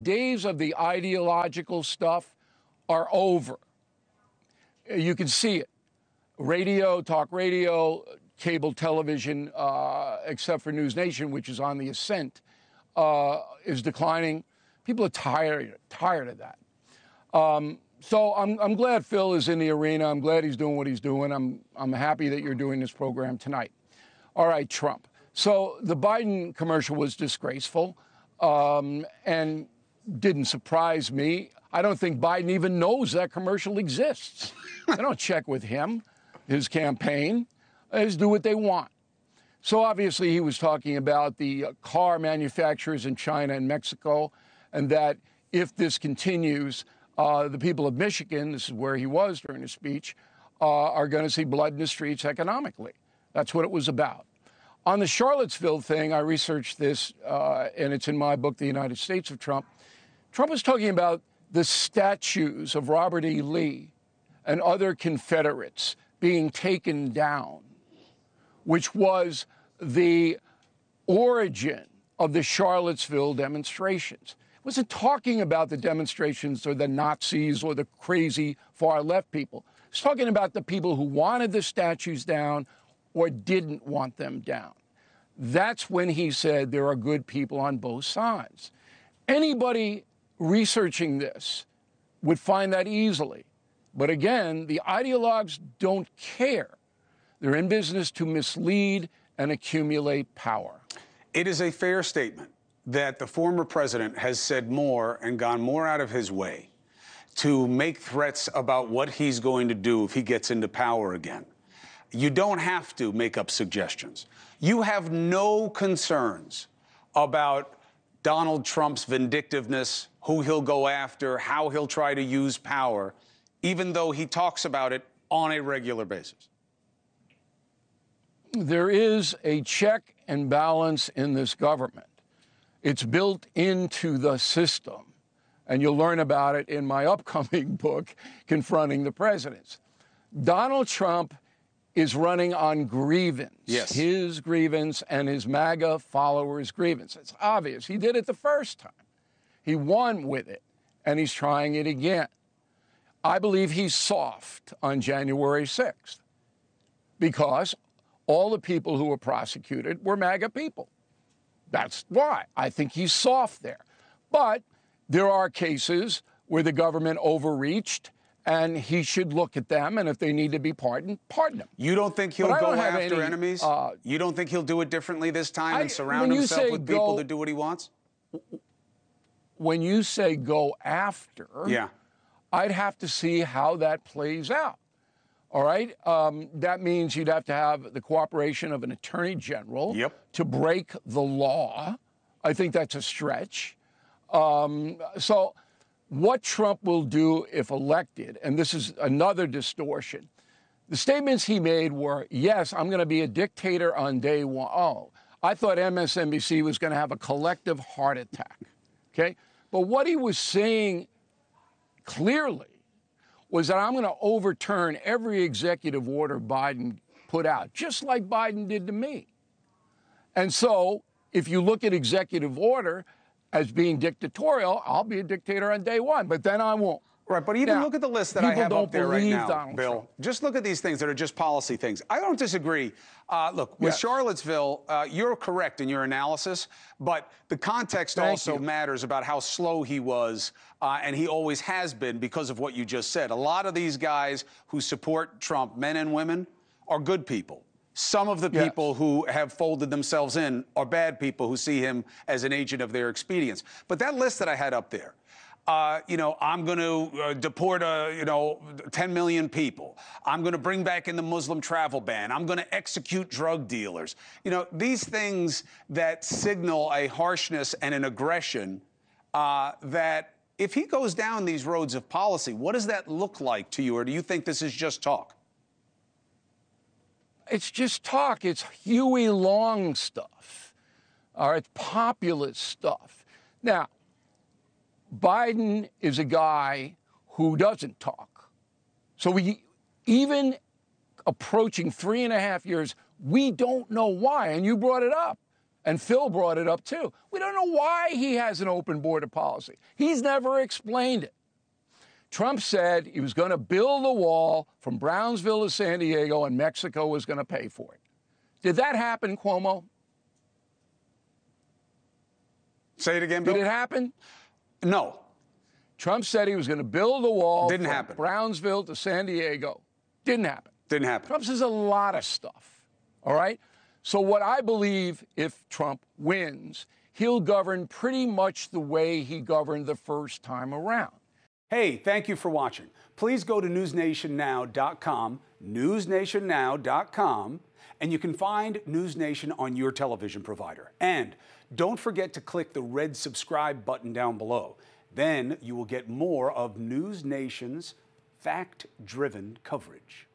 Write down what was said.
days of the ideological stuff are over. You can see it. Radio, talk radio, cable television, except for NewsNation, which is on the ascent, is declining. People are tired of that. So I'm glad Phil is in the arena. I'm glad he's doing what he's doing. I'm happy that you're doing this program tonight. All right, Trump. So the Biden commercial was disgraceful and didn't surprise me. I don't think Biden even knows that commercial exists. They don't check with him, his campaign. They just do what they want. So obviously he was talking about the car manufacturers in China and Mexico, and that if this continues, the people of Michigan, this is where he was during his speech, are going to see blood in the streets economically. That's what it was about. On the Charlottesville thing, I researched this, and it's in my book, The United States of Trump. Trump was talking about the statues of Robert E. Lee and other Confederates being taken down, which was the origin of the Charlottesville demonstrations. It wasn't talking about the demonstrations or the Nazis or the crazy far-left people. It was talking about the people who wanted the statues down or didn't want them down. That's when he said there are good people on both sides. Anybody researching this would find that easily. But again, the ideologues don't care. They're in business to mislead and accumulate power. It is a fair statement that the former president has said more and gone more out of his way to make threats about what he's going to do if he gets into power again. You don't have to make up suggestions. You have no concerns about Donald Trump's vindictiveness, who he'll go after, how he'll try to use power, even though he talks about it on a regular basis. There is a check and balance in this government. It's built into the system, and you'll learn about it in my upcoming book, Confronting the Presidents. Donald Trump is running on grievance. Yes. His grievance and his MAGA followers' grievance. It's obvious. He did it the first time. He won with it, and he's trying it again. I believe he's soft on January 6th because all the people who were prosecuted were MAGA people. That's why I think he's soft there. But there are cases where the government overreached, and he should look at them, and if they need to be pardoned, pardon them. You don't think he'll go after enemies? You don't think he'll do it differently this time and surround himself with people to do what he wants? When you say go after, yeah, I'd have to see how that plays out. All right? That means you'd have to have the cooperation of an attorney general to break the law. I think that's a stretch. So what Trump will do if elected, and this is another distortion, the statements he made were, yes, I'm going to be a dictator on day one. Oh, I thought MSNBC was going to have a collective heart attack, okay? But what he was saying clearly was that I'm going to overturn every executive order Biden put out, just like Biden did to me. And so if you look at executive order as being dictatorial, I'll be a dictator on day one, but then I won't. Right, but even look at the list that I have up there right now, Donald Bill. Trump. Just look at these things that are just policy things. I don't disagree. Look, with Charlottesville, you're correct in your analysis, but the context also matters about how slow he was, and he always has been because of what you just said. A lot of these guys who support Trump, men and women, are good people. Some of the people who have folded themselves in are bad people who see him as an agent of their expedience. But that list that I had up there, I'm going to deport, 10 million people. I'm going to bring back in the Muslim travel ban. I'm going to execute drug dealers. These things that signal a harshness and an aggression that if he goes down these roads of policy, what does that look like to you? Or do you think this is just talk? It's just talk. It's Huey Long stuff. Or it's populist stuff. Now, Biden is a guy who doesn't talk. So even approaching 3.5 years, we don't know why. And you brought it up. And Phil brought it up too. We don't know why he has an open border policy. He's never explained it. Trump said he was going to build a wall from Brownsville to San Diego and Mexico was going to pay for it. Did that happen, Cuomo? Say it again, Bill. Did it happen? No. Trump said he was going to build a wall Didn't from happen. Brownsville to San Diego. Didn't happen. Didn't happen. Trump says a lot of stuff, all right? So what I believe, if Trump wins, he'll govern pretty much the way he governed the first time around. Hey, thank you for watching. Please go to newsnationnow.com, newsnationnow.com, and you can find News Nation on your television provider. And don't forget to click the red subscribe button down below. Then you will get more of News Nation's fact-driven coverage.